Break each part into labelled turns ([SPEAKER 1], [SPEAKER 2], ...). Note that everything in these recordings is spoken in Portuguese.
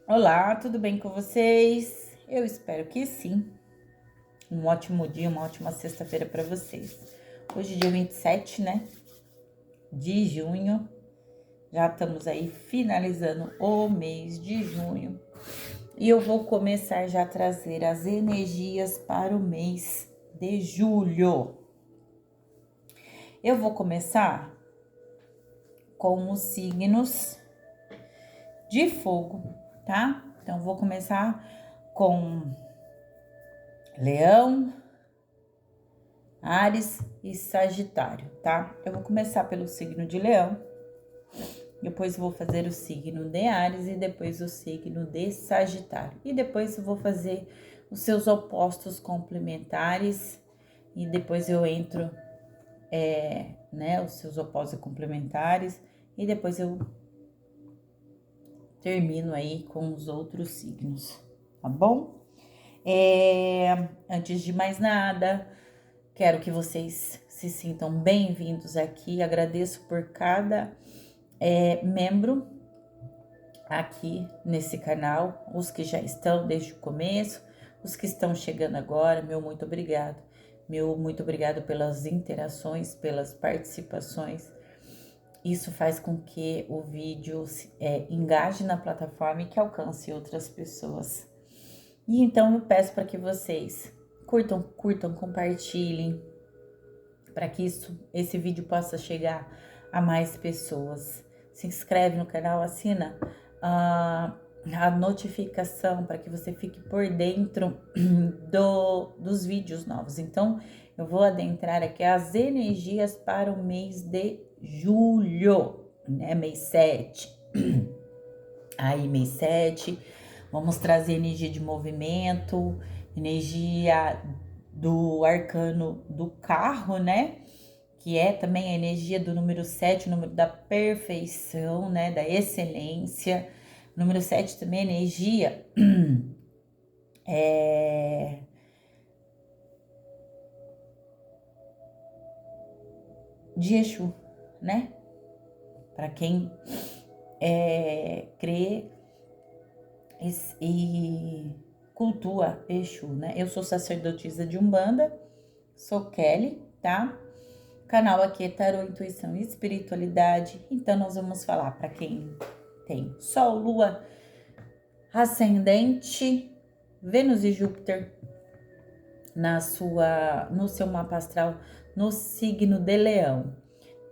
[SPEAKER 1] Olá, tudo bem com vocês? Eu espero que sim. Um ótimo dia, uma ótima sexta-feira para vocês. Hoje, dia 27, né? De junho. Já estamos aí finalizando o mês de junho. E eu vou começar já a trazer as energias para o mês de julho. Eu vou começar com os signos de fogo, tá? Então, vou começar com Leão, Áries e Sagitário, tá? Eu vou começar pelo signo de Leão, depois vou fazer o signo de Áries e depois o signo de Sagitário. E depois eu vou fazer os seus opostos complementares e depois eu entro, os seus opostos complementares e depois eu termino aí com os outros signos, tá bom? Antes de mais nada, quero que vocês se sintam bem-vindos aqui. Agradeço por cada membro aqui nesse canal, os que já estão desde o começo, os que estão chegando agora, meu muito obrigado. Meu muito obrigado pelas interações, pelas participações. Isso faz com que o vídeo engaje na plataforma e que alcance outras pessoas. E então eu peço para que vocês curtam, compartilhem, para que esse vídeo possa chegar a mais pessoas. Se inscreve no canal, assina a notificação para que você fique por dentro dos vídeos novos. Então, eu vou adentrar aqui as energias para o mês de julho, né? Mês 7. Aí, mês 7, vamos trazer energia de movimento, energia do arcano do carro, né? Que é também a energia do número 7, o número da perfeição, né? Da excelência. O número 7 também é energia de Exu, né? Para quem crê e cultua Exu, né? Eu sou sacerdotisa de Umbanda, sou Kelly, tá? O canal aqui é Tarô, Intuição e Espiritualidade. Então, nós vamos falar para quem tem Sol, Lua, Ascendente, Vênus e Júpiter no seu mapa astral, no signo de Leão.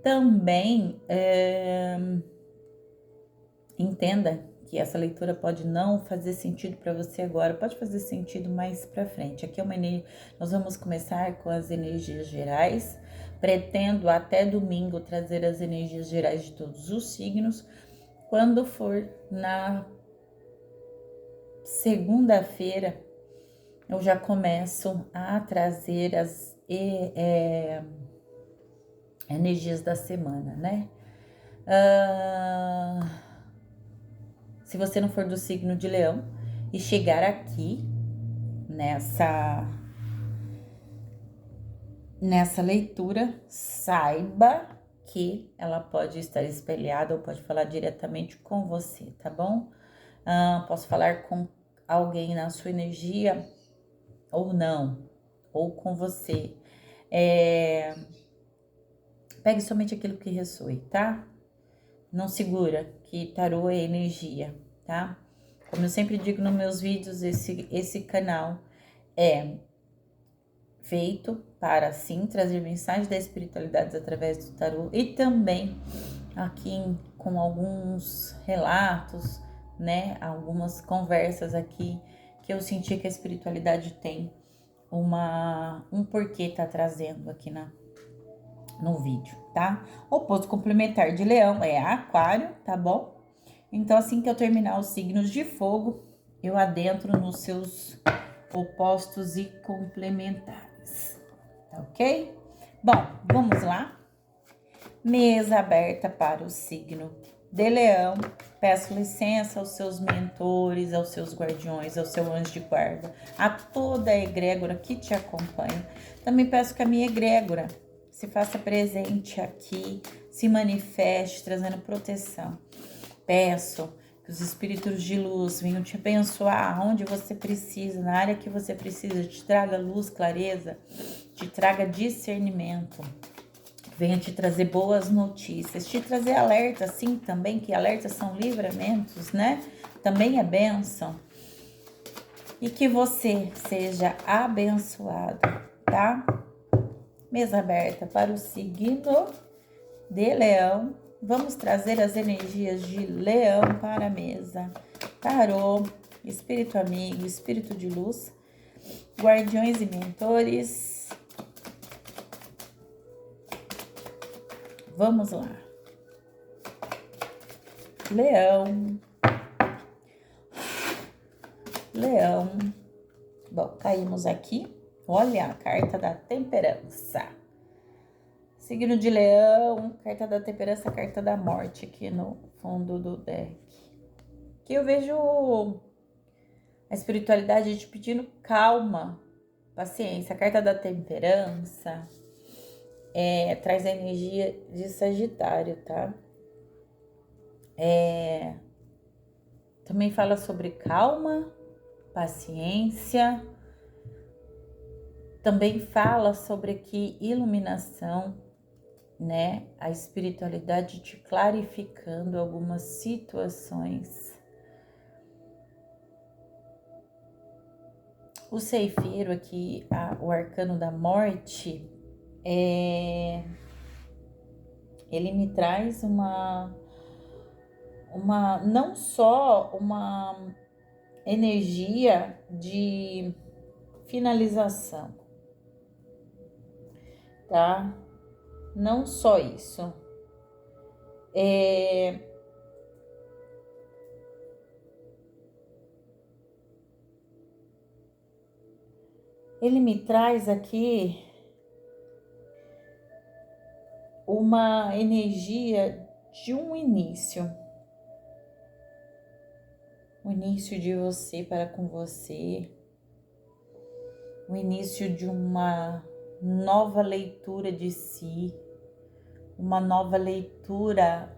[SPEAKER 1] Também entenda que essa leitura pode não fazer sentido para você agora, pode fazer sentido mais para frente. Aqui é uma energia, nós vamos começar com as energias gerais. Pretendo até domingo trazer as energias gerais de todos os signos. Quando for na segunda-feira, eu já começo a trazer as energias da semana, né? Se você não for do signo de Leão e chegar aqui nessa leitura, saiba que ela pode estar espelhada ou pode falar diretamente com você, tá bom? Posso falar com alguém na sua energia ou não, ou com você. Pegue somente aquilo que ressoe, tá? Não segura, que tarô é energia, tá? Como eu sempre digo nos meus vídeos, esse canal é feito para, sim, trazer mensagens da espiritualidade através do tarô e também aqui com alguns relatos, né? Algumas conversas aqui que eu senti que a espiritualidade tem um porquê tá trazendo aqui no vídeo, tá? Oposto complementar de Leão é Aquário, tá bom? Então, assim que eu terminar os signos de fogo, eu adentro nos seus opostos e complementares, tá ok? Bom, vamos lá? Mesa aberta para o signo de Leão. Peço licença aos seus mentores, aos seus guardiões, ao seu anjo de guarda, a toda a egrégora que te acompanha. Também peço que a minha egrégora se faça presente aqui, se manifeste, trazendo proteção. Peço que os espíritos de luz venham te abençoar onde você precisa, na área que você precisa, te traga luz, clareza, te traga discernimento, venha te trazer boas notícias, te trazer alerta, sim, também, que alertas são livramentos, né? Também é bênção. E que você seja abençoado, tá? Mesa aberta para o signo de Leão. Vamos trazer as energias de Leão para a mesa. Tarô, espírito amigo, espírito de luz, guardiões e mentores. Vamos lá. Leão. Leão. Bom, caímos aqui. Olha a carta da temperança. Signo de Leão, carta da temperança, carta da morte aqui no fundo do deck. Aqui eu vejo a espiritualidade te pedindo calma, paciência. A carta da temperança traz a energia de Sagitário, tá? Também fala sobre calma, paciência. Também fala sobre aqui iluminação, né? A espiritualidade te clarificando algumas situações. O ceifeiro aqui, o arcano da morte, ele me traz não só uma energia de finalização, tá? Não só isso. Ele me traz aqui uma energia de um início. O início de você para com você. O início de uma nova leitura de si. Uma nova leitura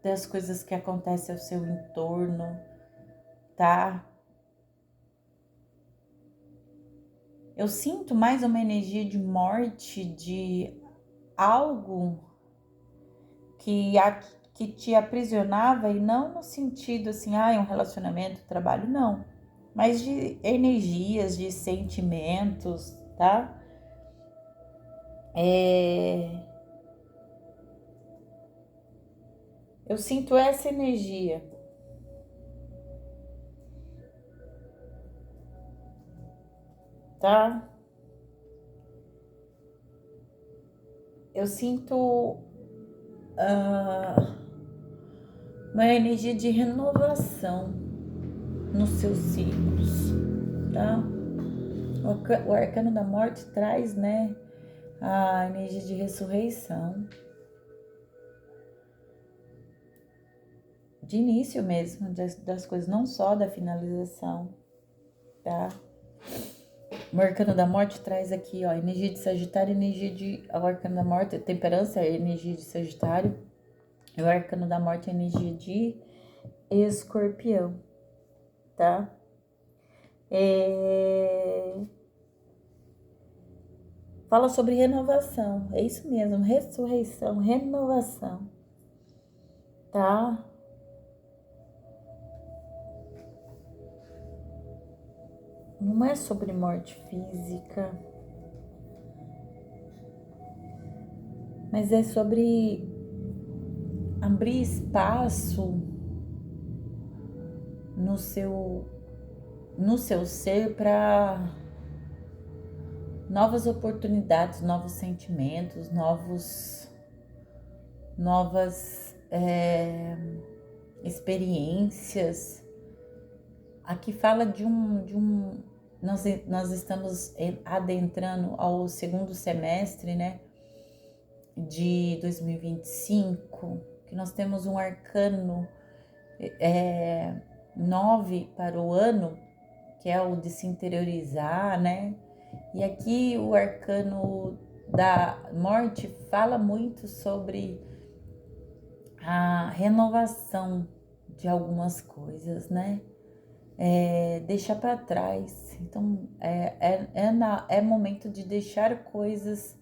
[SPEAKER 1] das coisas que acontecem ao seu entorno, tá? Eu sinto mais uma energia de morte, de algo que te aprisionava, e não no sentido assim, um relacionamento, trabalho, não. Mas de energias, de sentimentos, tá? Eu sinto essa energia. Tá? Eu sinto uma energia de renovação nos seus ciclos, tá? O arcano da morte traz, né, a energia de ressurreição, de início mesmo das coisas, não só da finalização, tá? O arcano da morte traz aqui, ó, energia de Sagitário, o arcano da morte, temperança é energia de Sagitário, e o arcano da morte é energia de Escorpião, tá? Fala sobre renovação, é isso mesmo, ressurreição, renovação, tá? Não é sobre morte física, mas é sobre abrir espaço no seu ser para novas oportunidades, novos sentimentos, novas experiências. Aqui fala de um nós estamos adentrando ao segundo semestre, né, de 2025, que nós temos um arcano 9 para o ano, que é o de se interiorizar, né? E aqui o arcano da morte fala muito sobre a renovação de algumas coisas, né? Deixar para trás. Então, é momento de deixar coisas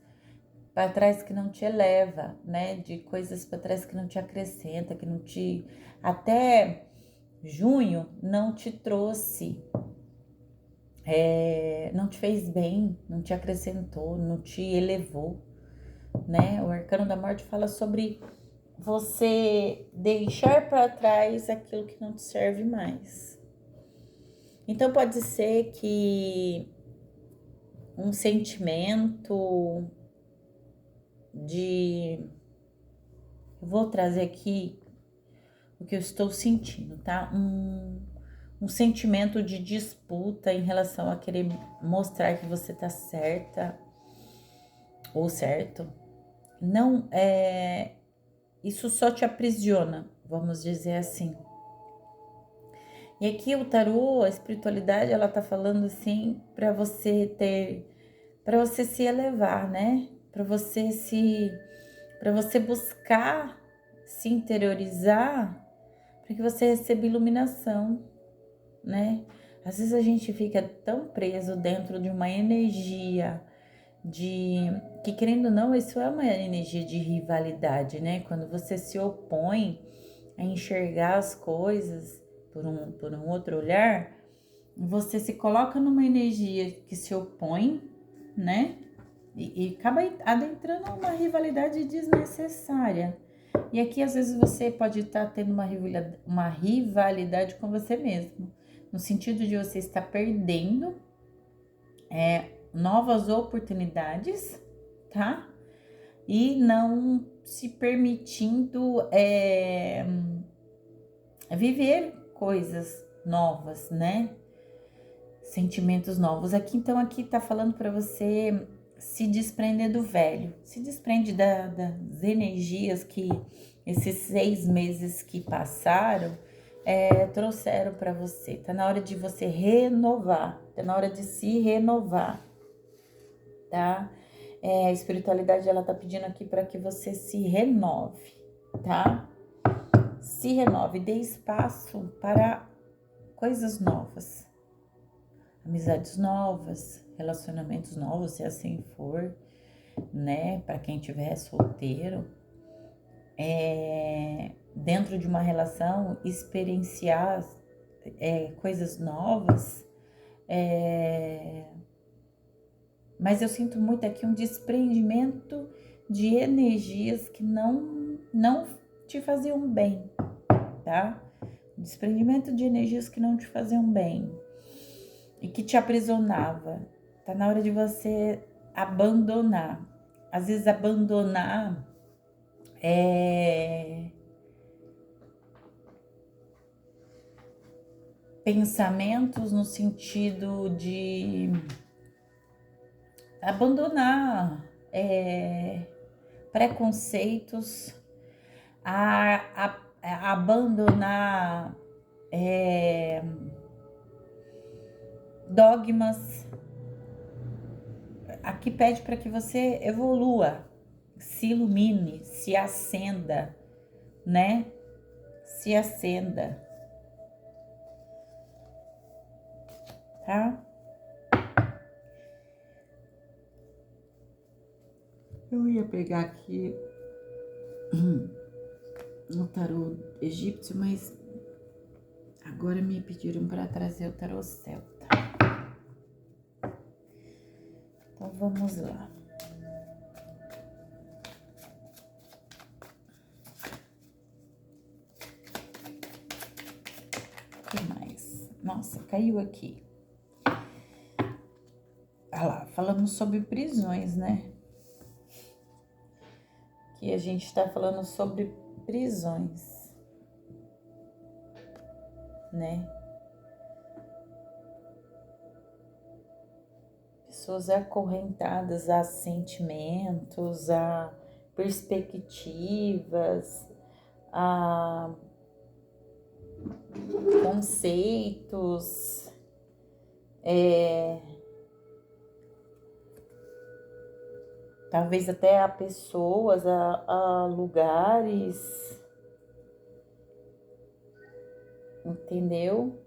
[SPEAKER 1] para trás que não te eleva, né? De coisas para trás que não te acrescenta, que não te. Até junho não te trouxe, não te fez bem, não te acrescentou, não te elevou, né? O Arcano da Morte fala sobre você deixar para trás aquilo que não te serve mais. Então pode ser que um sentimento de. Eu vou trazer aqui o que eu estou sentindo, tá? Um sentimento de disputa em relação a querer mostrar que você tá certa ou certo. Não é. Isso só te aprisiona, vamos dizer assim. E aqui o tarô, a espiritualidade, ela tá falando assim para você se elevar, né? Para você buscar se interiorizar, para que você receba iluminação, né? Às vezes a gente fica tão preso dentro de uma energia que, querendo ou não, isso é uma energia de rivalidade, né? Quando você se opõe a enxergar as coisas por um outro olhar, você se coloca numa energia que se opõe, né? E acaba adentrando uma rivalidade desnecessária. E aqui, às vezes, você pode estar tendo uma rivalidade com você mesmo, no sentido de você estar perdendo novas oportunidades, tá? E não se permitindo viver coisas novas, né? Sentimentos novos. Aqui tá falando para você se desprender do velho, se desprende das energias que esses 6 meses que passaram trouxeram para você. Tá na hora de você renovar, tá na hora de se renovar, tá? A espiritualidade, ela tá pedindo aqui para que você se renove, tá? Se renove, dê espaço para coisas novas, amizades novas, relacionamentos novos, se assim for, né? Para quem tiver solteiro, dentro de uma relação, experienciar coisas novas, mas eu sinto muito aqui um desprendimento de energias que não te faziam bem, tá? Desprendimento de energias que não te faziam bem e que te aprisionava. Tá na hora de você abandonar. Às vezes abandonar pensamentos no sentido de abandonar preconceitos, a abandonar dogmas. Aqui pede para que você evolua, se ilumine, se acenda, né? Se acenda, tá? Eu ia pegar aqui no tarô egípcio, mas agora me pediram para trazer o tarô celta. Então vamos lá. O que mais? Nossa, caiu aqui. Ah lá, falamos sobre prisões, né? Que a gente tá falando sobre prisões, né? Pessoas acorrentadas a sentimentos, a perspectivas, a conceitos, talvez até a pessoas, a lugares, Entendeu?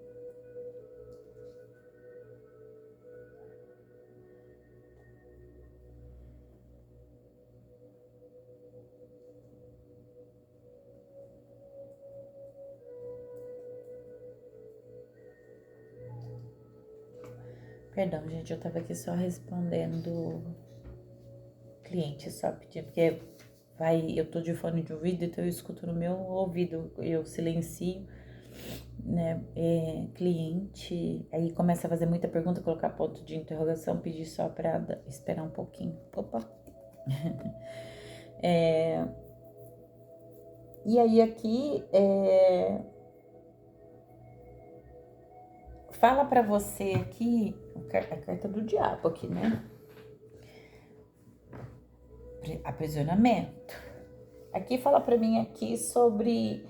[SPEAKER 1] Perdão, gente, eu tava aqui só respondendo cliente, só pedindo, porque eu tô de fone de ouvido, então eu escuto no meu ouvido, eu silencio, né, cliente, aí começa a fazer muita pergunta, colocar ponto de interrogação, pedir só pra esperar um pouquinho. Opa! E aí aqui, fala pra você aqui, a carta do diabo aqui, né? Aprisionamento. Aqui fala pra mim aqui sobre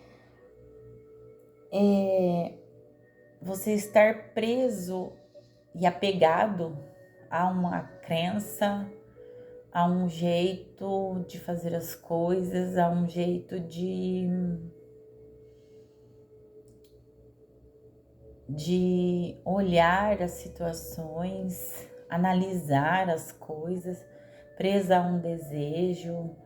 [SPEAKER 1] você estar preso e apegado a uma crença, a um jeito de fazer as coisas, a um jeito de olhar as situações, analisar as coisas, presa a um desejo,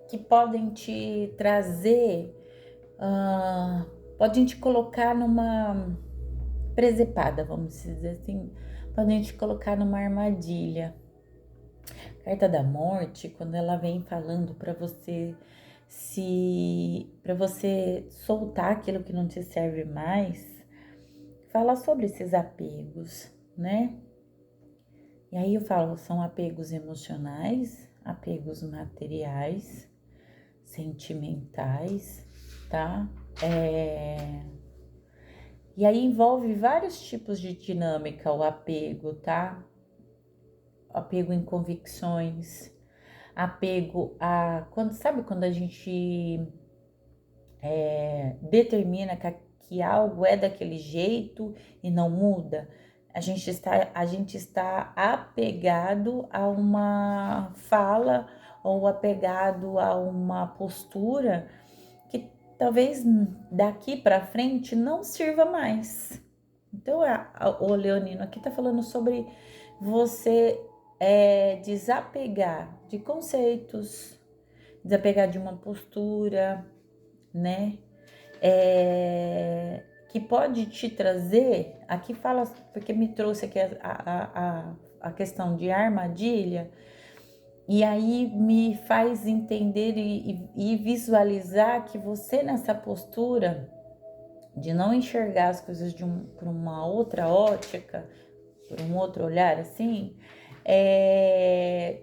[SPEAKER 1] que podem te trazer, podem te colocar numa presepada, vamos dizer assim, podem te colocar numa armadilha. Carta da Morte, quando ela vem falando para você para você soltar aquilo que não te serve mais, fala sobre esses apegos, né? E aí eu falo, são apegos emocionais, apegos materiais, sentimentais, tá? E aí envolve vários tipos de dinâmica o apego, tá? Apego em convicções, apego a... Sabe quando a gente determina que algo é daquele jeito e não muda? A gente está apegado a uma fala ou apegado a uma postura que talvez daqui para frente não sirva mais. Então, o Leonino aqui está falando sobre você desapegar de conceitos, desapegar de uma postura, né? Que pode te trazer, aqui fala, porque me trouxe aqui a questão de armadilha, e aí me faz entender e visualizar que você nessa postura de não enxergar as coisas por uma outra ótica, por um outro olhar assim,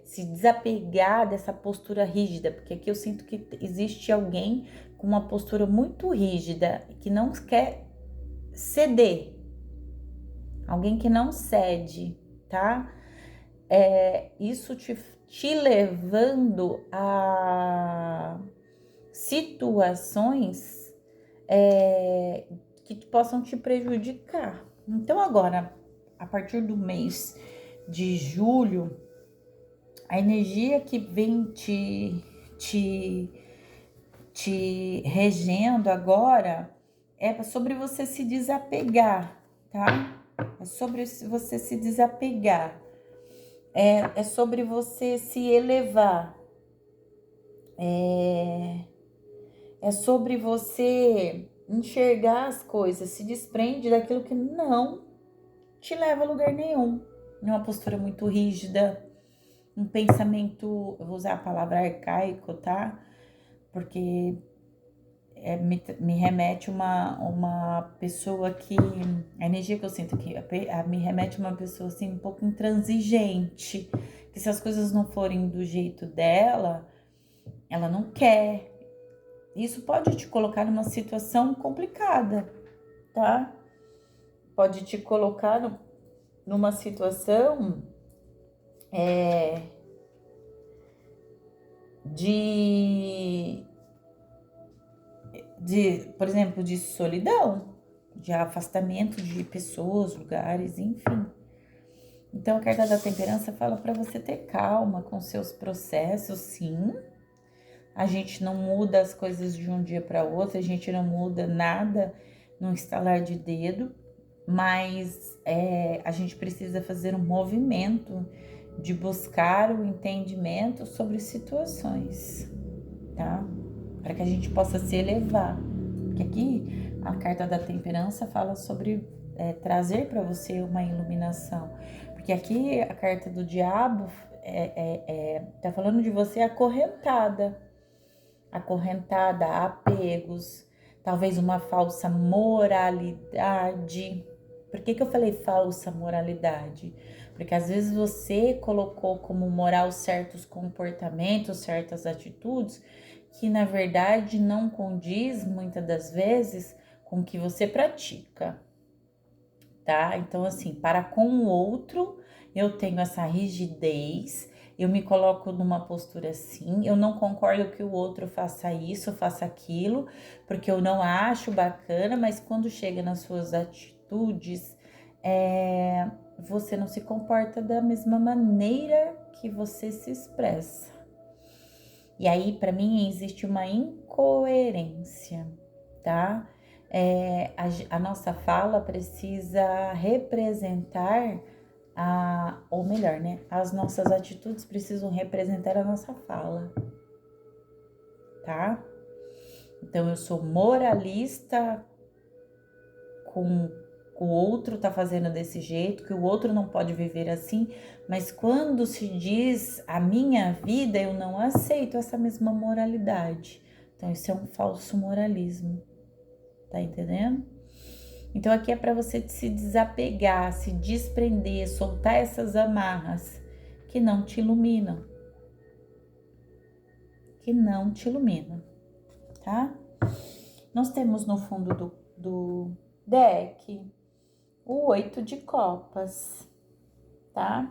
[SPEAKER 1] se desapegar dessa postura rígida, porque aqui eu sinto que existe alguém com uma postura muito rígida, que não quer ceder, alguém que não cede, tá? Isso te levando a situações que possam te prejudicar. Então agora, a partir do mês de julho, a energia que vem te regendo agora é sobre você se desapegar, tá? É sobre você se desapegar. É sobre você se elevar. É sobre você enxergar as coisas, se desprende daquilo que não te leva a lugar nenhum. Uma postura muito rígida, um pensamento, eu vou usar a palavra arcaico, tá? Porque me remete uma pessoa que, a energia que eu sinto aqui, me remete uma pessoa assim um pouco intransigente, que se as coisas não forem do jeito dela, ela não quer. Isso pode te colocar numa situação complicada, tá? Pode te colocar numa situação de, por exemplo, de solidão, de afastamento de pessoas, lugares, enfim. Então, a carta da temperança fala para você ter calma com seus processos, sim, A gente não muda as coisas de um dia para outro, a gente não muda nada num estalar de dedo, mas a gente precisa fazer um movimento de buscar o entendimento sobre situações, tá? Para que a gente possa se elevar. Porque aqui a carta da temperança fala sobre trazer para você uma iluminação. Porque aqui a carta do diabo tá falando de você acorrentada a apegos, talvez uma falsa moralidade. Por que eu falei falsa moralidade? Porque às vezes você colocou como moral certos comportamentos, certas atitudes, que na verdade não condiz muitas das vezes com o que você pratica, tá? Então, assim, para com o outro, eu tenho essa rigidez, eu me coloco numa postura assim, eu não concordo que o outro faça isso, faça aquilo, porque eu não acho bacana, mas quando chega nas suas atitudes, você não se comporta da mesma maneira que você se expressa. E aí, para mim, existe uma incoerência, tá? A nossa fala precisa representar ou melhor, né? As nossas atitudes precisam representar a nossa fala, tá? Então, eu sou moralista com o outro tá fazendo desse jeito, que o outro não pode viver assim, mas quando se diz a minha vida, eu não aceito essa mesma moralidade. Então, isso é um falso moralismo, tá entendendo? Então, aqui é para você se desapegar, se desprender, soltar essas amarras que não te iluminam. Que não te iluminam, tá? Nós temos no fundo do deck o 8 de copas, tá?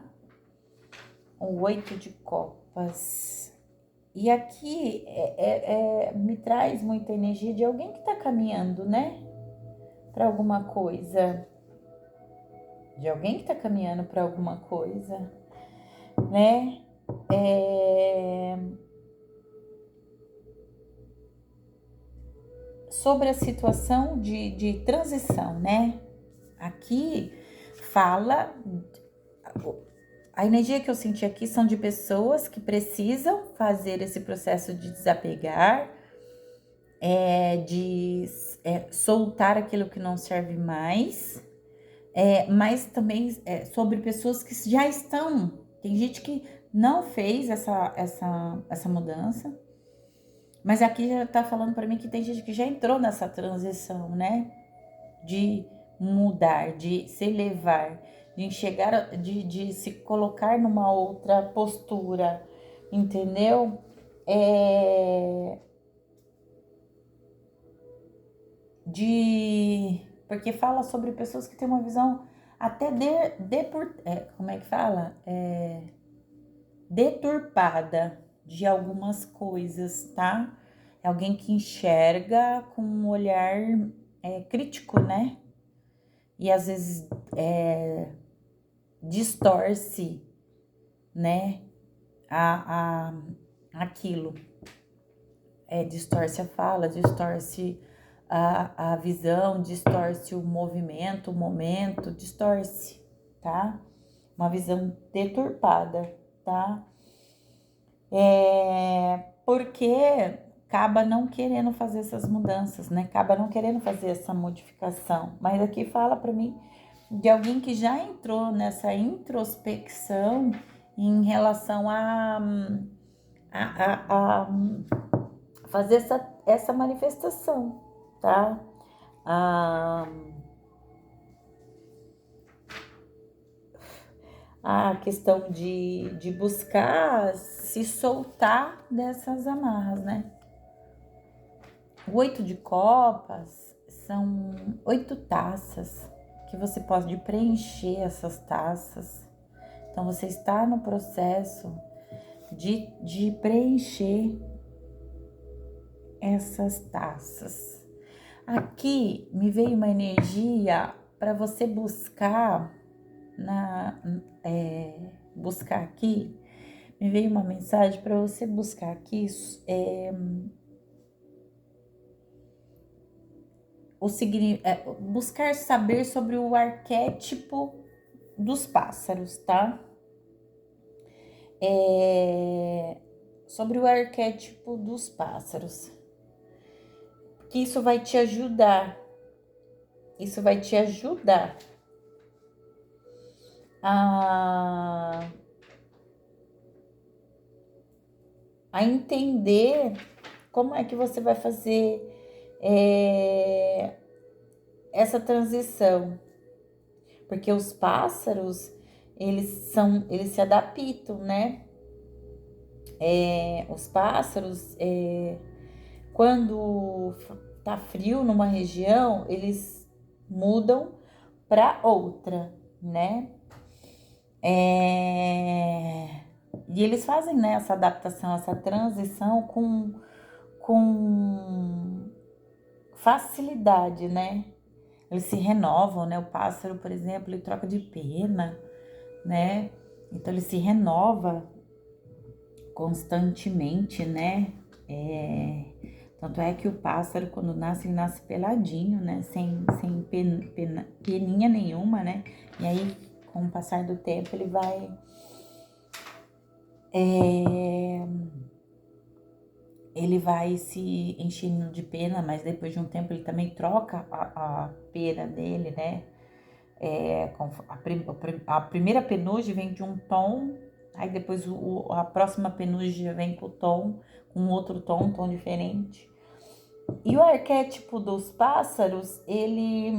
[SPEAKER 1] O 8 de copas. E aqui me traz muita energia de alguém que tá caminhando, né? Para alguma coisa. De alguém que tá caminhando para alguma coisa, né? Sobre a situação de transição, né? Aqui fala. A energia que eu senti aqui são de pessoas que precisam fazer esse processo de desapegar, de soltar aquilo que não serve mais, mas também sobre pessoas que já estão. Tem gente que não fez essa mudança, mas aqui já tá falando para mim que tem gente que já entrou nessa transição, né? De mudar, de se elevar, de enxergar, de se colocar numa outra postura, entendeu? Porque fala sobre pessoas que têm uma visão até como é que fala? Deturpada de algumas coisas, tá? É alguém que enxerga com um olhar crítico, né? E às vezes distorce, né? Aquilo. Distorce a fala, distorce a visão, distorce o movimento, o momento, distorce, tá? Uma visão deturpada, tá? Porque acaba não querendo fazer essas mudanças, né? Acaba não querendo fazer essa modificação. Mas aqui fala para mim de alguém que já entrou nessa introspecção em relação a fazer essa manifestação, tá? A questão de buscar se soltar dessas amarras, né? O 8 de copas são 8 taças que você pode preencher essas taças. Então, você está no processo de preencher essas taças. Aqui me veio uma energia para você buscar buscar aqui Me veio uma mensagem para você buscar aqui buscar saber sobre o arquétipo dos pássaros, tá? Sobre o arquétipo dos pássaros. Que isso vai te ajudar. Isso vai te ajudar a entender como é que você vai fazer essa transição. Porque os pássaros, eles se adaptam, né? Os pássaros, quando tá frio numa região, eles mudam para outra, né? E eles fazem, né, essa adaptação, essa transição com facilidade, né? Eles se renovam, né? O pássaro, por exemplo, ele troca de pena, né? Então ele se renova constantemente, né? Tanto é que o pássaro, quando nasce, ele nasce peladinho, né? Sem peninha nenhuma, né? E aí, com o passar do tempo, ele vai se enchendo de pena, mas depois de um tempo ele também troca a pena dele, né? A primeira penugem vem de um tom, aí depois a próxima penugem vem com outro tom, um tom diferente. E o arquétipo dos pássaros, ele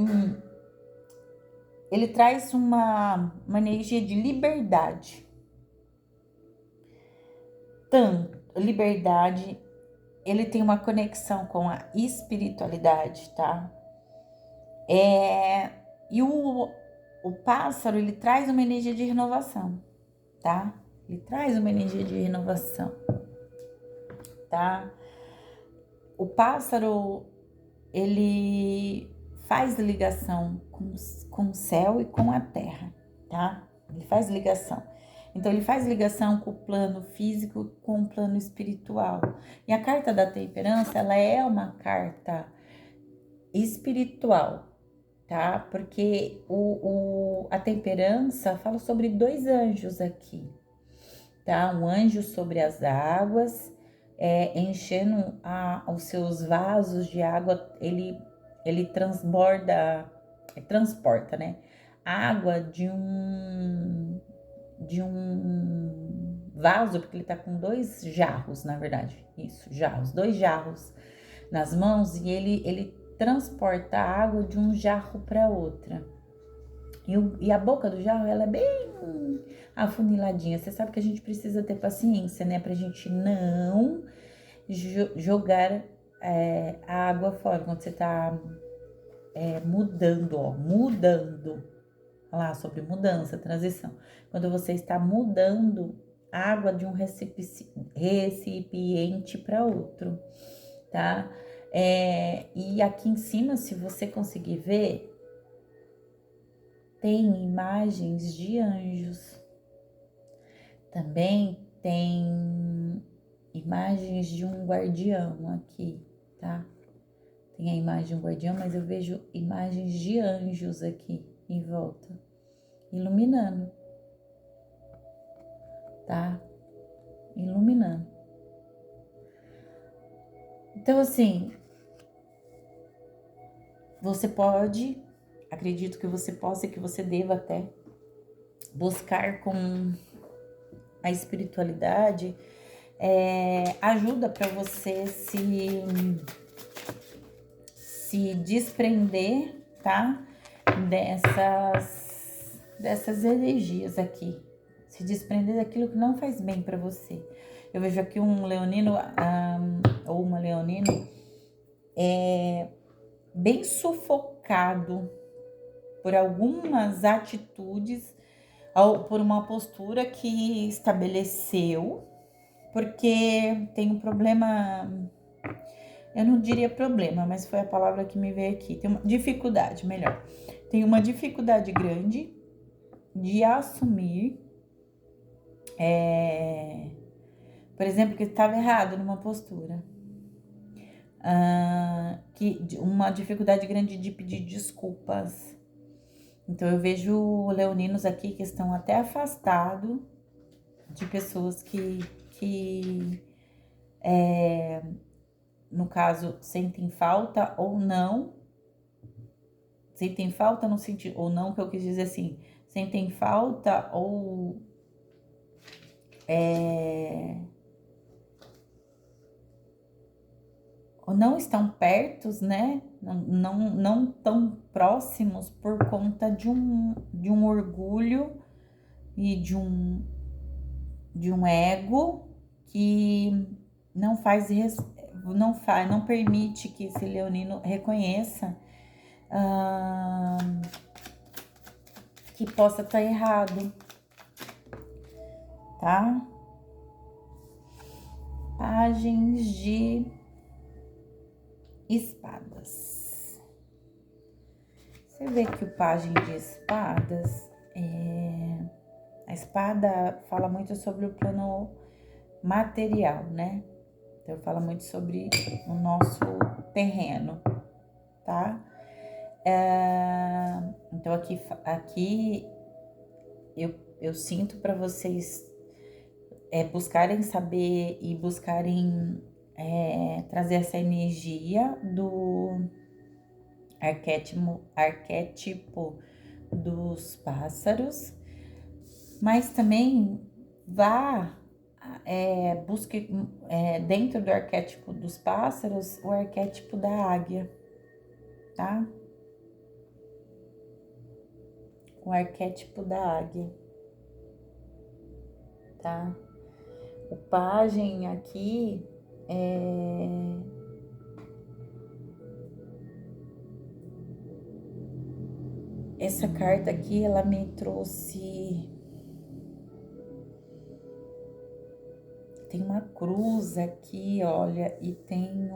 [SPEAKER 1] traz uma energia de liberdade. Tanto liberdade, ele tem uma conexão com a espiritualidade, tá? E o pássaro, ele traz uma energia de renovação, tá? Ele traz uma energia de renovação, tá? O pássaro, ele faz ligação com o céu e com a terra, tá? Ele faz ligação. Então, ele faz ligação com o plano físico, com o plano espiritual. E a carta da temperança, ela é uma carta espiritual, tá? Porque a temperança fala sobre 2 anjos aqui, tá? Um anjo sobre as águas, enchendo os seus vasos de água, ele transporta, né? Água de um vaso, porque ele tá com 2 jarros, na verdade. Isso, jarros, 2 jarros nas mãos, e ele transporta a água de um jarro para outra. E a boca do jarro, ela é bem afuniladinha. Você sabe que a gente precisa ter paciência, né? Pra gente não jogar a água fora. Quando você tá mudando. Falar sobre mudança, transição. Quando você está mudando água de um recipiente para outro, tá? E aqui em cima, se você conseguir ver, tem imagens de anjos. Também tem imagens de um guardião aqui, tá? Tem a imagem de um guardião, mas eu vejo imagens de anjos aqui em volta, iluminando, tá? Iluminando. Então, assim, você pode, acredito que você possa e que você deva até buscar com a espiritualidade ajuda para você se desprender, tá? Dessas energias aqui. Se desprender daquilo que não faz bem para você. Eu vejo aqui um leonino ou uma leonina bem sufocado por algumas atitudes, ou por uma postura que estabeleceu, porque tem um problema, eu não diria problema, mas foi a palavra que me veio aqui, tem uma dificuldade, melhor. Tem uma dificuldade grande de assumir Por exemplo, que estava errado numa postura. Uma dificuldade grande de pedir desculpas. Então eu vejo leoninos aqui que estão até afastados de pessoas que no caso, sentem falta ou não. Sentem falta no sentido, ou não, que eu quis dizer assim, sentem falta ou não estão pertos, né? Não tão próximos por conta de um orgulho e de um ego que não permite que esse leonino reconheça que possa estar errado, tá? Pagens de espadas. Você vê que o pajem de espadas, a espada fala muito sobre o plano material, né? Então fala muito sobre o nosso terreno, tá? Então aqui eu sinto para vocês buscarem saber e buscarem trazer essa energia do arquétipo dos pássaros, mas também busque dentro do arquétipo dos pássaros o arquétipo da águia, tá? O arquétipo da águia, tá? O pajem aqui essa carta aqui, ela me trouxe... Tem uma cruz aqui, olha, e tem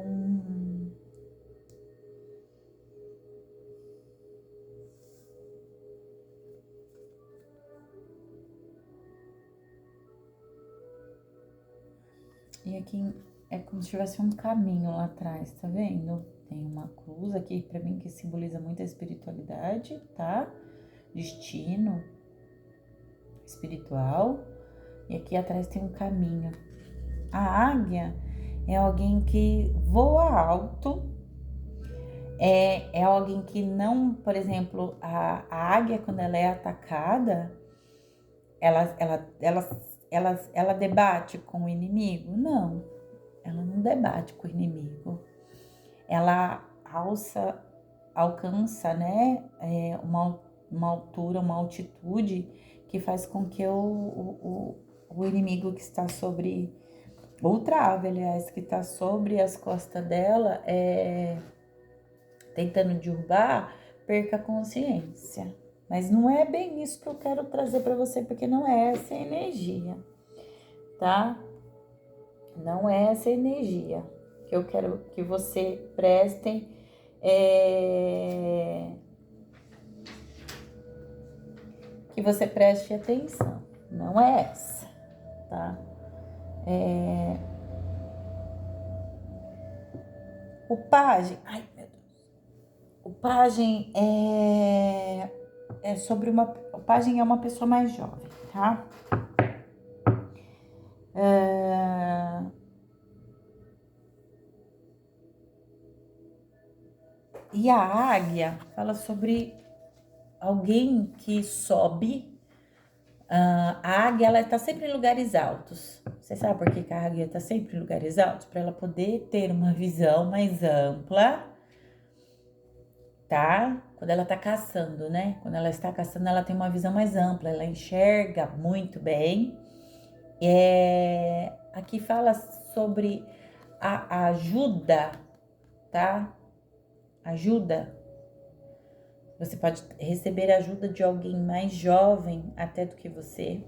[SPEAKER 1] E aqui é como se tivesse um caminho lá atrás, tá vendo? Tem uma cruz aqui pra mim que simboliza muito a espiritualidade, tá? Destino espiritual. E aqui atrás tem um caminho. A águia é alguém que voa alto. É alguém que não, por exemplo, a águia, quando ela é atacada, ela debate com o inimigo? Não, ela não debate com o inimigo. Ela alcança, né, uma altura, uma altitude que faz com que o inimigo que está sobre, ou trave, aliás, que está sobre as costas dela, tentando derrubar, perca a consciência. Mas não é bem isso que eu quero trazer para você, porque não é essa energia, tá? Não é essa energia que eu quero que você prestem que você preste atenção. Não é essa, tá? O pajem, ai meu Deus, o pajem é sobre uma, o pajem é uma pessoa mais jovem, tá? E a águia fala sobre alguém que sobe. A águia, ela tá sempre em lugares altos. Você sabe por que a águia tá sempre em lugares altos? Para ela poder ter uma visão mais ampla, tá? Quando ela tá caçando, né? Quando ela está caçando, ela tem uma visão mais ampla, ela enxerga muito bem. Aqui fala sobre a ajuda, tá? Ajuda. Você pode receber ajuda de alguém mais jovem até do que você,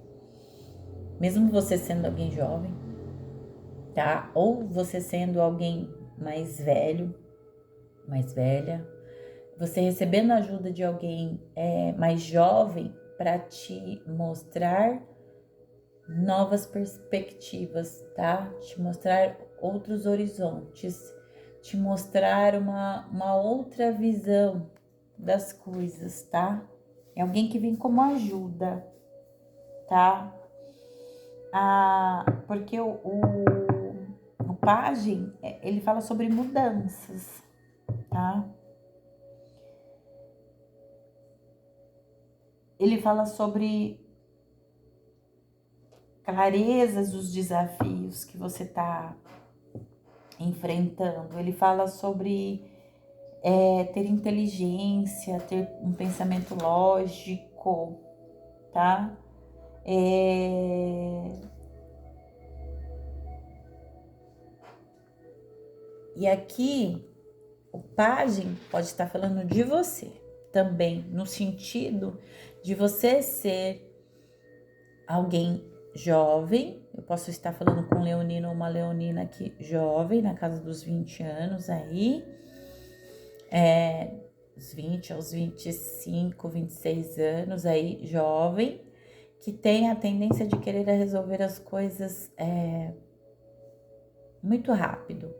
[SPEAKER 1] mesmo você sendo alguém jovem, tá? Ou você sendo alguém mais velho, mais velha, você recebendo ajuda de alguém mais jovem para te mostrar novas perspectivas, tá? Te mostrar outros horizontes, te mostrar uma outra visão das coisas, tá? É alguém que vem como ajuda, tá? Porque o pajem, ele fala sobre mudanças, tá? Ele fala sobre clarezas dos desafios que você tá enfrentando. Ele fala sobre ter inteligência, ter um pensamento lógico, tá? E aqui o pajem pode estar falando de você também, no sentido de você ser alguém jovem. Eu posso estar falando com um leonino ou uma leonina aqui, jovem, na casa dos 20 anos aí, dos 20 aos 25, 26 anos aí, jovem, que tem a tendência de querer resolver as coisas muito rápido.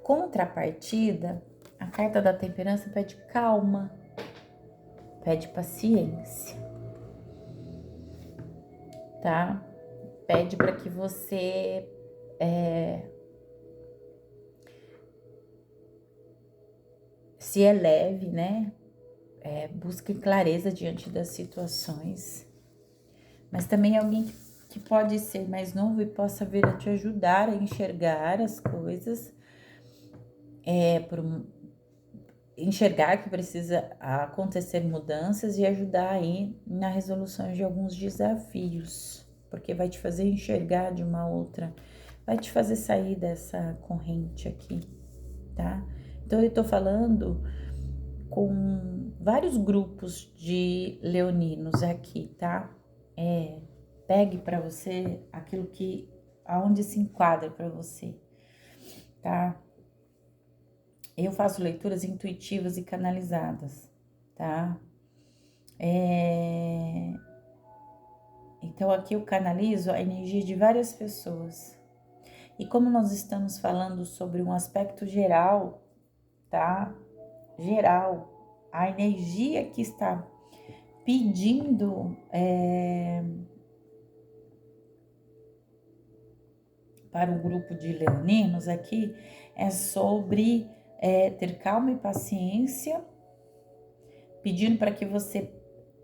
[SPEAKER 1] Contrapartida, a carta da temperança pede calma, pede paciência, tá? Pede para que você se eleve, né? Busque clareza diante das situações. Mas também alguém que pode ser mais novo e possa vir a te ajudar a enxergar as coisas, enxergar que precisa acontecer mudanças e ajudar aí na resolução de alguns desafios, porque vai te fazer enxergar de uma outra, vai te fazer sair dessa corrente aqui, tá? Então eu tô falando com vários grupos de leoninos aqui, tá? Pegue para você aquilo que aonde se enquadra para você, tá? Eu faço leituras intuitivas e canalizadas, tá? Então aqui eu canalizo a energia de várias pessoas. E como nós estamos falando sobre um aspecto geral, tá? Geral, a energia que está pedindo para o grupo de leoninos aqui é sobre ter calma e paciência, pedindo para que você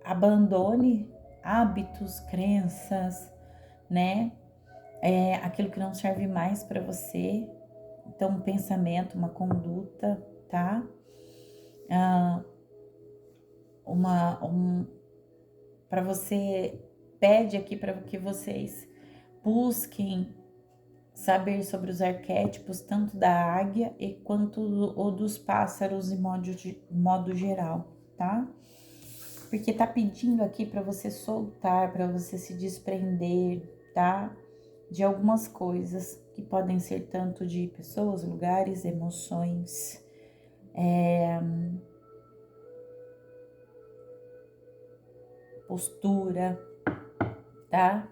[SPEAKER 1] abandone hábitos, crenças, né? Aquilo que não serve mais para você. Então, um pensamento, uma conduta, tá? Para você, pede aqui para que vocês busquem saber sobre os arquétipos, tanto da águia e quanto o dos pássaros em modo geral, tá? Porque tá pedindo aqui para você soltar, para você se desprender, tá? De algumas coisas que podem ser tanto de pessoas, lugares, emoções, postura, tá?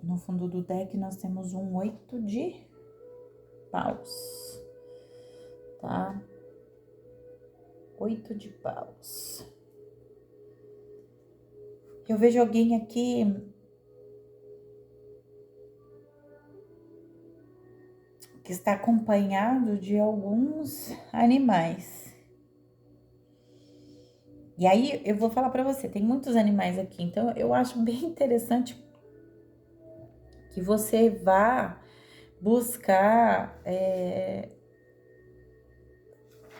[SPEAKER 1] No fundo do deck nós temos um 8 de paus, tá? 8 de paus. Eu vejo alguém aqui que está acompanhado de alguns animais. E aí eu vou falar para você, tem muitos animais aqui, então eu acho bem interessante que você vá buscar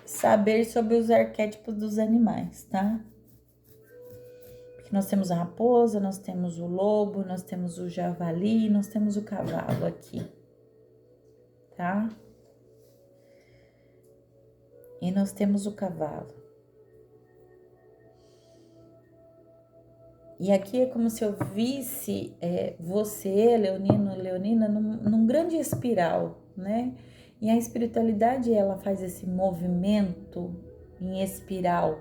[SPEAKER 1] saber sobre os arquétipos dos animais, tá? Porque nós temos a raposa, nós temos o lobo, nós temos o javali, nós temos o cavalo aqui, tá? E nós temos o cavalo. E aqui é como se eu visse você, Leonino, Leonina, num grande espiral, né? E a espiritualidade, ela faz esse movimento em espiral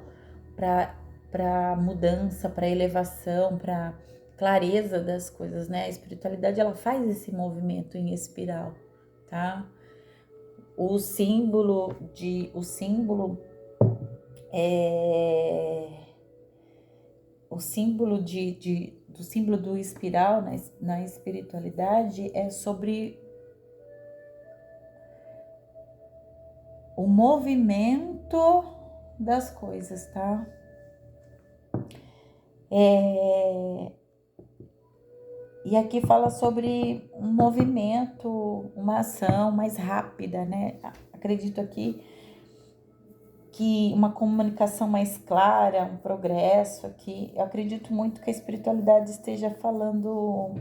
[SPEAKER 1] para para mudança, para elevação, para clareza das coisas, né? A espiritualidade ela faz esse movimento em espiral, tá? É o símbolo do símbolo do espiral na espiritualidade é sobre o movimento das coisas, tá? E aqui fala sobre um movimento, uma ação mais rápida, né? Acredito aqui que uma comunicação mais clara, um progresso aqui. Eu acredito muito que a espiritualidade esteja falando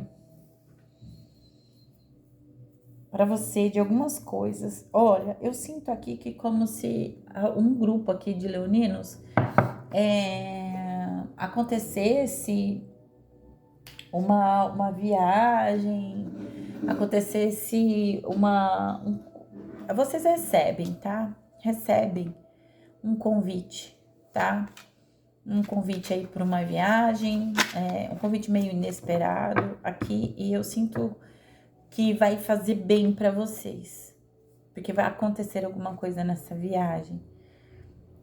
[SPEAKER 1] para você de algumas coisas. Olha, eu sinto aqui que como se um grupo aqui de leoninos acontecesse uma viagem, acontecesse vocês recebem, tá? Recebem um convite, tá? Um convite aí para uma viagem, um convite meio inesperado aqui, e eu sinto que vai fazer bem para vocês, porque vai acontecer alguma coisa nessa viagem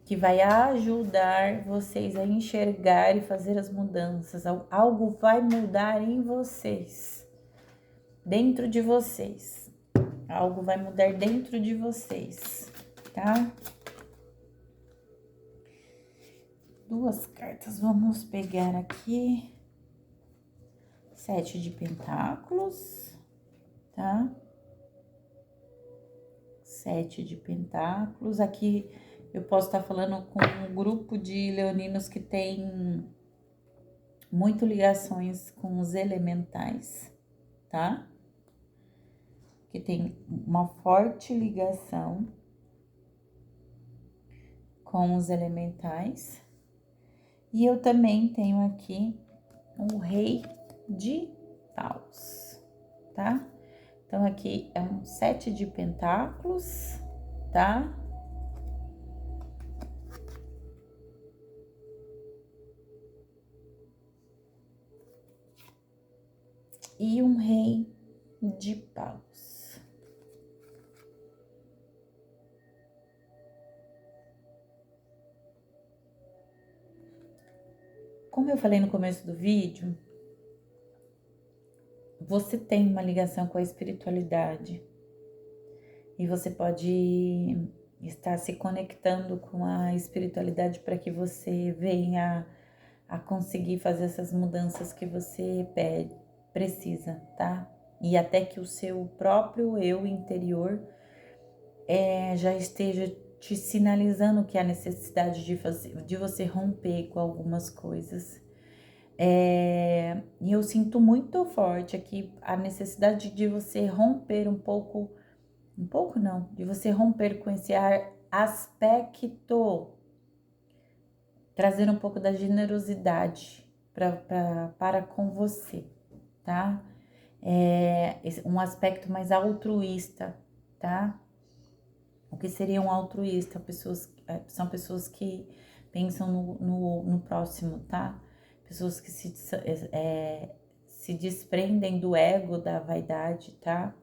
[SPEAKER 1] que vai ajudar vocês a enxergar e fazer as mudanças. Algo vai mudar em vocês, dentro de vocês. Algo vai mudar dentro de vocês, tá? Duas cartas, vamos pegar aqui. 7 de pentáculos, tá? 7 de pentáculos. Aqui eu posso estar falando com um grupo de leoninos que tem muito ligações com os elementais, tá? Que tem uma forte ligação com os elementais. E eu também tenho aqui o Rei de Paus, tá? Então, aqui é um 7 de pentáculos, tá? E um Rei de Paus. Como eu falei no começo do vídeo, você tem uma ligação com a espiritualidade e você pode estar se conectando com a espiritualidade para que você venha a conseguir fazer essas mudanças que você precisa, tá? E até que o seu próprio eu interior já esteja te sinalizando que há necessidade de você romper com algumas coisas. E eu sinto muito forte aqui a necessidade de você romper um pouco não, de você romper com esse aspecto, trazer um pouco da generosidade para com você, tá? Um aspecto mais altruísta, tá? O que seria um altruísta? São pessoas que pensam no próximo, tá? Pessoas que se desprendem do ego, da vaidade, tá?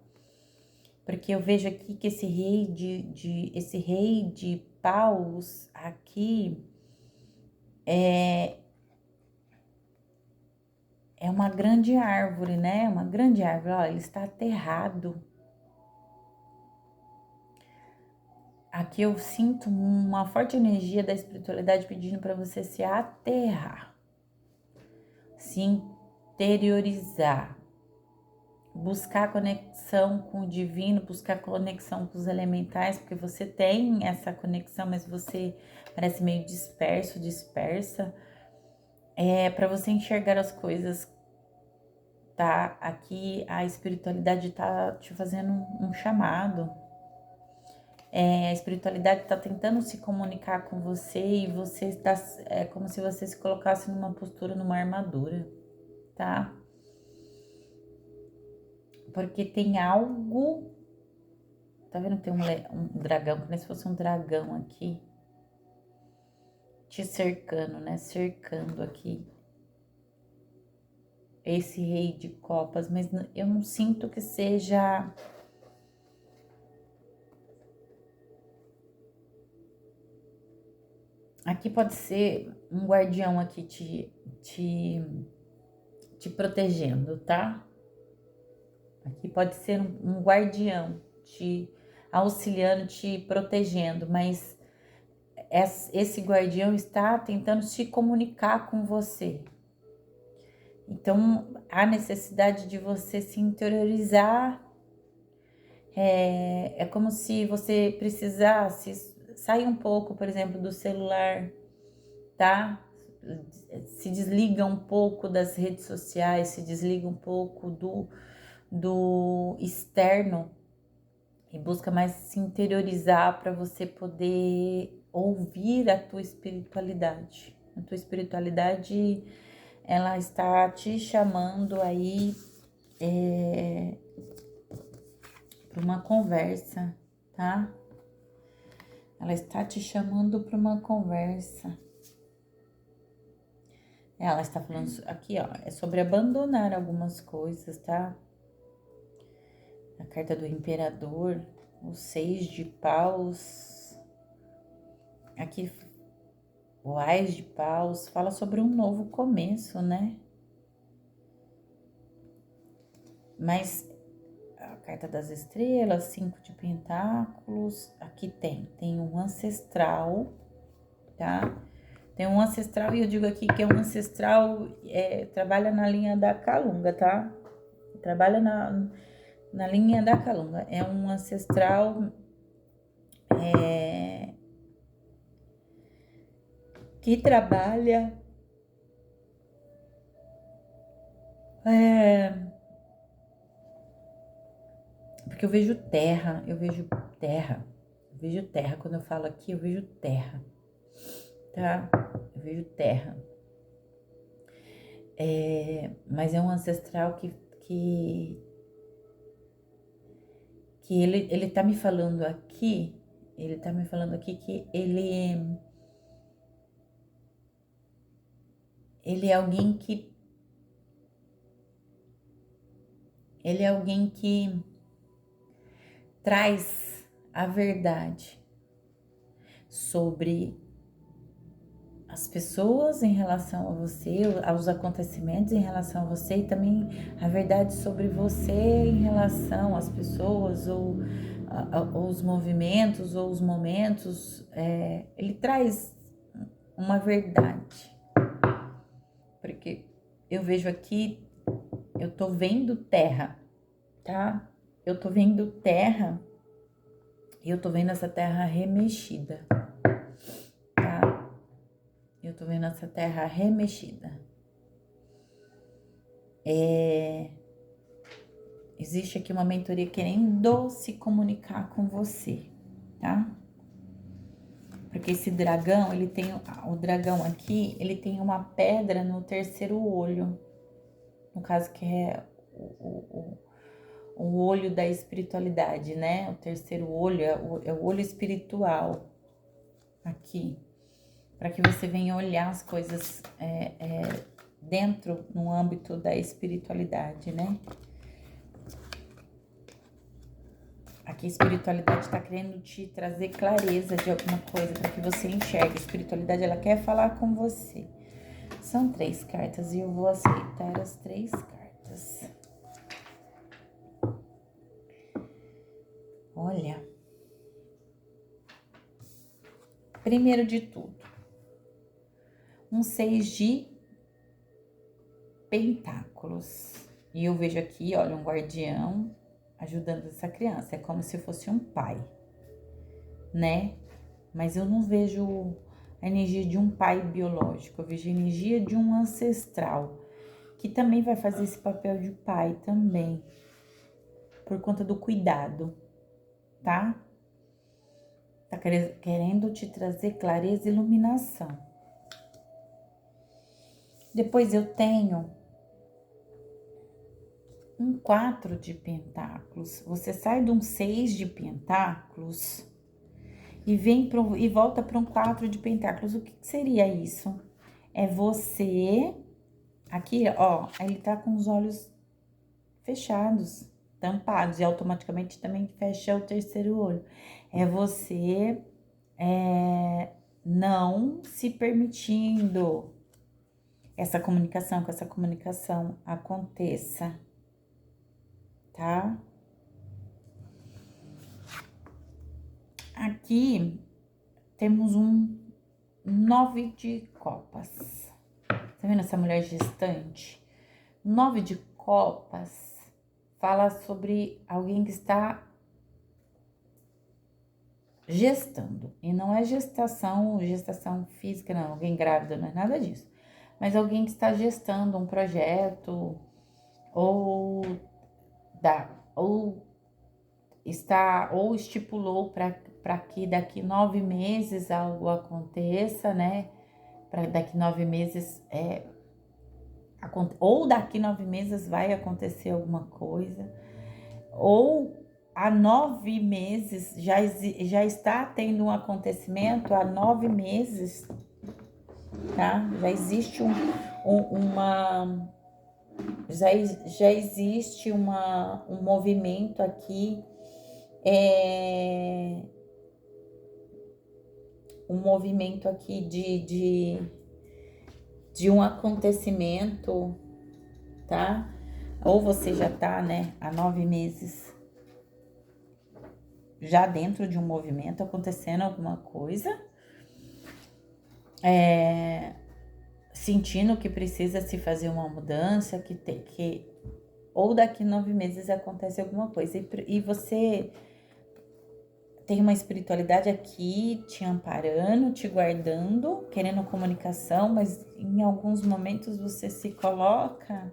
[SPEAKER 1] Porque eu vejo aqui que esse rei de paus aqui é uma grande árvore, né? Uma grande árvore, ó, ele está aterrado. Aqui eu sinto uma forte energia da espiritualidade pedindo para você se aterrar, se interiorizar, buscar conexão com o divino, buscar conexão com os elementais, porque você tem essa conexão, mas você parece meio dispersa. Para você enxergar as coisas, tá? Aqui a espiritualidade tá te fazendo um chamado. A espiritualidade tá tentando se comunicar com você e você está, como se você se colocasse numa postura, numa armadura, tá? Porque tem algo. Tá vendo que tem um dragão, como se fosse um dragão aqui. te cercando, né? Cercando aqui esse rei de copas, mas eu não sinto que seja... Aqui pode ser um guardião aqui te protegendo, tá? Aqui pode ser um guardião te auxiliando, te protegendo, mas esse guardião está tentando se comunicar com você. Então, há necessidade de você se interiorizar. É como se você precisasse sair um pouco, por exemplo, do celular, tá? Se desliga um pouco das redes sociais, se desliga um pouco do externo e busca mais se interiorizar para você poder ouvir a tua espiritualidade. A tua espiritualidade, ela está te chamando aí para uma conversa, tá? Ela está te chamando para uma conversa. Ela está falando aqui, ó, é sobre abandonar algumas coisas, tá? A carta do imperador, o 6 de paus. Aqui, o Ás de paus, fala sobre um novo começo, né? Mas a carta das estrelas, 5 de pentáculos, aqui tem um ancestral, tá? Tem um ancestral, e eu digo aqui que é um ancestral, trabalha na linha da Calunga, tá? Trabalha na linha da Calunga. É um ancestral que trabalha porque eu vejo terra, eu vejo terra. Quando eu falo aqui, eu vejo terra, tá? Eu vejo terra. Mas é um ancestral que ele tá me falando aqui, que ele é alguém que traz a verdade sobre as pessoas em relação a você, aos acontecimentos em relação a você, e também a verdade sobre você em relação às pessoas, ou os movimentos, ou os momentos. Ele traz uma verdade, porque eu vejo aqui, eu tô vendo terra, tá? Eu tô vendo terra, e eu tô vendo essa terra remexida, tá? Eu tô vendo essa terra remexida. Existe aqui uma mentoria querendo se comunicar com você, tá? Porque esse dragão, o dragão aqui, ele tem uma pedra no terceiro olho. No caso, que é o olho da espiritualidade, né? O terceiro olho é o olho espiritual aqui. Para que você venha olhar as coisas dentro, no âmbito da espiritualidade, né? Aqui a espiritualidade está querendo te trazer clareza de alguma coisa para que você enxergue. A espiritualidade, ela quer falar com você. São 3 cartas e eu vou aceitar as 3 cartas. Olha, primeiro de tudo, um 6 de pentáculos. E eu vejo aqui, olha, um guardião ajudando essa criança. É como se fosse um pai, né? Mas eu não vejo a energia de um pai biológico. Eu vejo a energia de um ancestral, que também vai fazer esse papel de pai também, por conta do cuidado, tá? Tá querendo te trazer clareza e iluminação. Depois eu tenho um 4 de pentáculos. Você sai de um 6 de pentáculos e volta para um 4 de pentáculos. O que seria isso? É você, aqui, ó, ele tá com os olhos fechados, tampados, e automaticamente também fecha o terceiro olho. É você não se permitindo que essa comunicação aconteça, tá? Aqui temos um 9 de copas. Tá vendo essa mulher gestante? 9 de copas fala sobre alguém que está gestando. E não é gestação física, não. Alguém grávida, não é nada disso. Mas alguém que está gestando um projeto ou ou estipulou para que daqui 9 meses algo aconteça, né? Para daqui 9 meses ou daqui 9 meses vai acontecer alguma coisa, ou há 9 meses já está tendo um acontecimento há 9 meses, tá? Já existe uma já existe um movimento aqui, um movimento aqui de um acontecimento, tá? Ou você já tá, né, há 9 meses já dentro de um movimento, acontecendo alguma coisa, sentindo que precisa se fazer uma mudança, ou daqui 9 meses acontece alguma coisa, e você tem uma espiritualidade aqui te amparando, te guardando, querendo comunicação, mas em alguns momentos você se coloca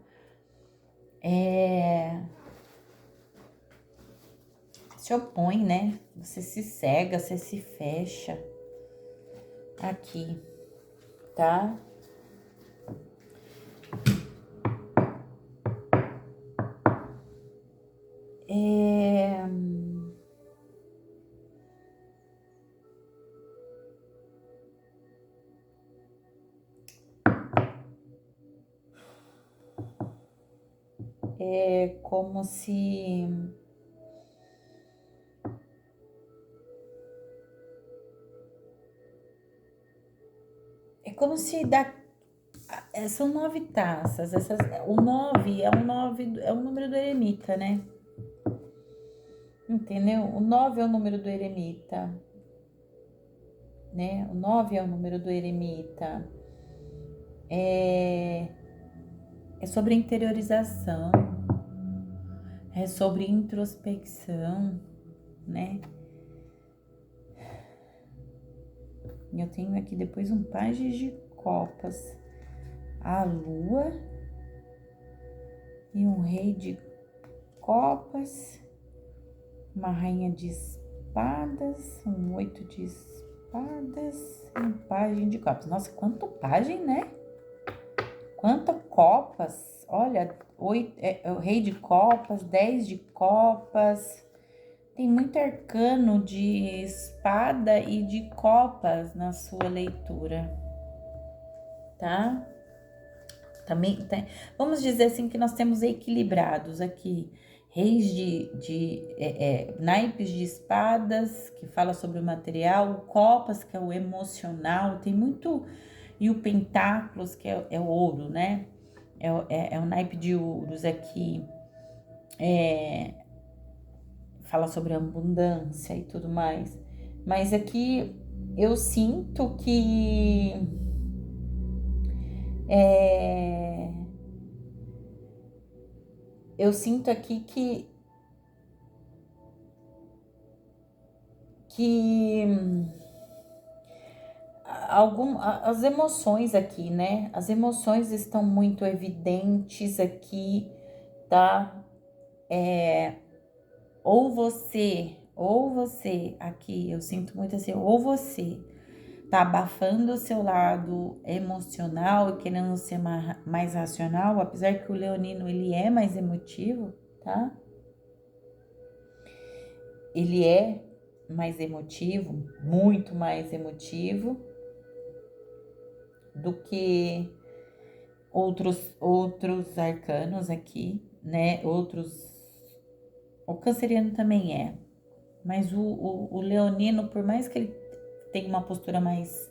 [SPEAKER 1] se opõe, né? Você se cega, você se fecha aqui, tá? É como se são 9 taças. O 9 é o número do eremita, né? Entendeu? O 9 é o número do eremita, né? O 9 é o número do eremita. É sobre interiorização, é sobre introspecção, né? Eu tenho aqui depois um pajem de copas, a lua e um rei de copas, uma rainha de espadas, um 8 de espadas e um pajem de copas. Nossa, quanto pajem, né? Quanto copas. Olha, o rei de copas, 10 de copas. Tem muito arcano de espada e de copas na sua leitura, tá? Também tem, vamos dizer assim que nós temos equilibrados aqui reis naipes de espadas, que fala sobre o material, copas, que é o emocional, tem muito, e o pentáculos, que é o ouro, né? É o naipe de ouros aqui, fala sobre abundância e tudo mais. Mas aqui eu sinto que eu sinto aqui que as emoções aqui, né? As emoções estão muito evidentes aqui, tá? Ou você aqui, eu sinto muito assim, ou você tá abafando o seu lado emocional e querendo ser mais racional, apesar que o leonino, ele é mais emotivo, tá? Ele é, mais emotivo, muito mais emotivo do que outros arcanos aqui, né? O canceriano também é, mas o leonino, por mais que ele tenha uma postura mais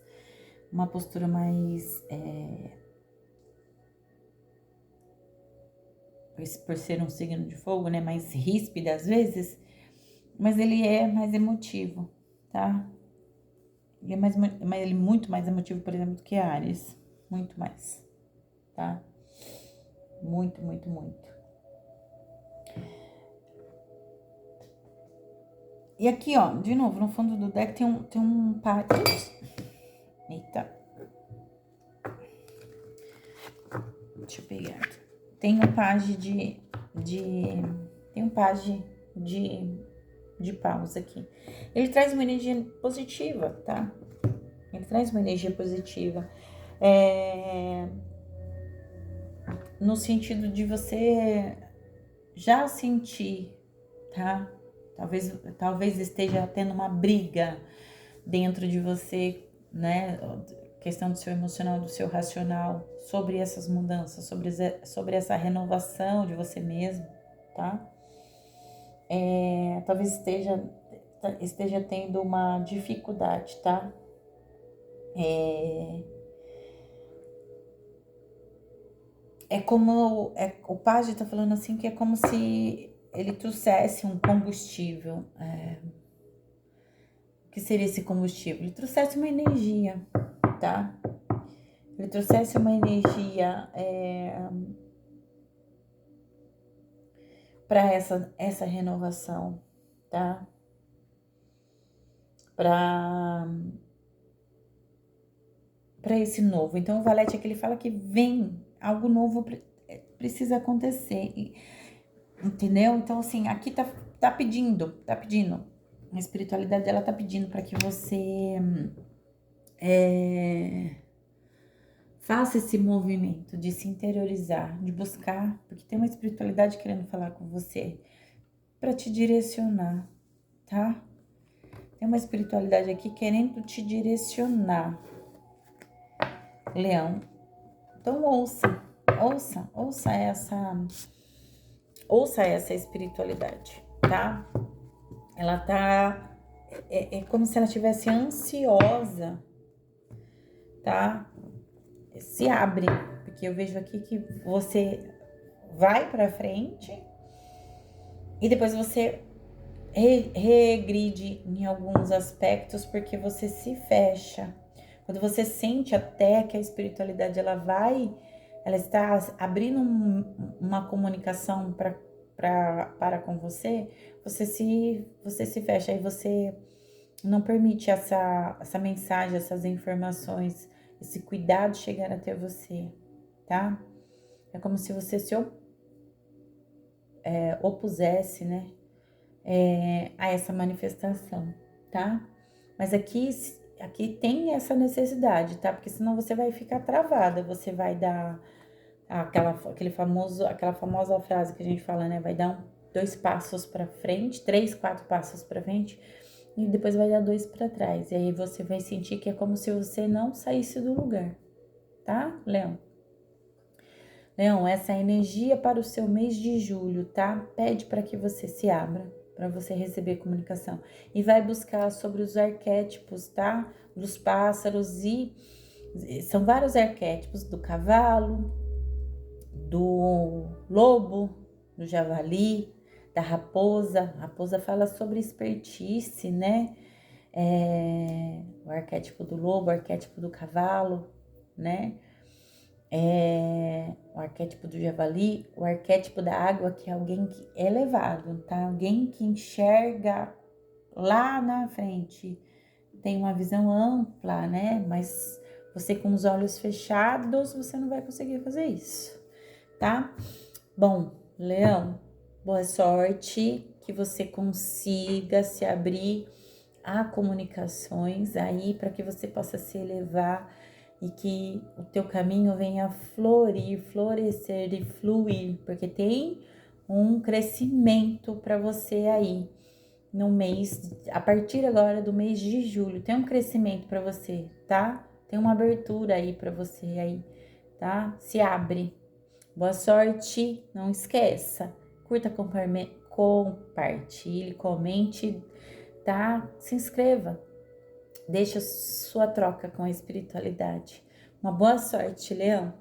[SPEAKER 1] por ser um signo de fogo, né? Mais ríspida às vezes, mas ele é mais emotivo, tá? Ele é muito mais emotivo, por exemplo, do que Áries. Muito mais, tá? Muito, muito, muito. E aqui, ó, de novo, no fundo do deck tem um par... Eita. Deixa eu pegar aqui. Tem um pajem tem um pajem de paus aqui. Ele traz uma energia positiva, tá? Ele traz uma energia positiva. No sentido de você já sentir, tá? Talvez esteja tendo uma briga dentro de você, né? Questão do seu emocional, do seu racional, sobre essas mudanças, sobre essa renovação de você mesmo, tá? Talvez esteja tendo uma dificuldade, tá? O Page tá falando assim que é como se ele trouxesse um combustível. O que seria esse combustível? Ele trouxesse uma energia, tá? Ele trouxesse uma energia para essa renovação, tá? Para esse novo. Então, o Valete aqui, ele fala que vem, algo novo precisa acontecer, entendeu? Então, assim, aqui tá pedindo. A espiritualidade dela tá pedindo para que você faça esse movimento de se interiorizar, de buscar, porque tem uma espiritualidade querendo falar com você para te direcionar, tá? Tem uma espiritualidade aqui querendo te direcionar, Leão. Então ouça essa espiritualidade, tá? Ela tá é como se ela estivesse ansiosa, tá? Se abre, porque eu vejo aqui que você vai para frente e depois você regride em alguns aspectos porque você se fecha. Quando você sente até que a espiritualidade ela está abrindo uma comunicação para com você, você se fecha, aí você não permite essa mensagem, essas informações, esse cuidado chegar até você, tá? É como se você se opusesse, né, a essa manifestação, tá? Mas aqui tem essa necessidade, tá? Porque senão você vai ficar travada, você vai dar aquela famosa frase que a gente fala, né? Vai dar 2 passos para frente, 3, 4 passos para frente e depois vai dar 2 para trás. E aí você vai sentir que é como se você não saísse do lugar, tá, Leão? Leão, essa é a energia para o seu mês de julho, tá? Pede para que você se abra, para você receber comunicação. E vai buscar sobre os arquétipos, tá? Dos pássaros e são vários arquétipos do cavalo, do lobo, do javali, da raposa. A raposa fala sobre expertise, né? O arquétipo do lobo, o arquétipo do cavalo, né? O arquétipo do javali, o arquétipo da água, que é alguém que é elevado, tá? Alguém que enxerga lá na frente, tem uma visão ampla, né? Mas você com os olhos fechados, você não vai conseguir fazer isso, tá? Bom, Leão, boa sorte, que você consiga se abrir a comunicações aí para que você possa se elevar e que o teu caminho venha florir, florescer e fluir, porque tem um crescimento para você aí, no mês, a partir agora do mês de julho. Tem um crescimento para você, tá? Tem uma abertura aí para você aí, tá? Se abre. Boa sorte, não esqueça. Curta, compartilhe, comente, tá? Se inscreva. Deixa sua troca com a espiritualidade. Uma boa sorte, Leão.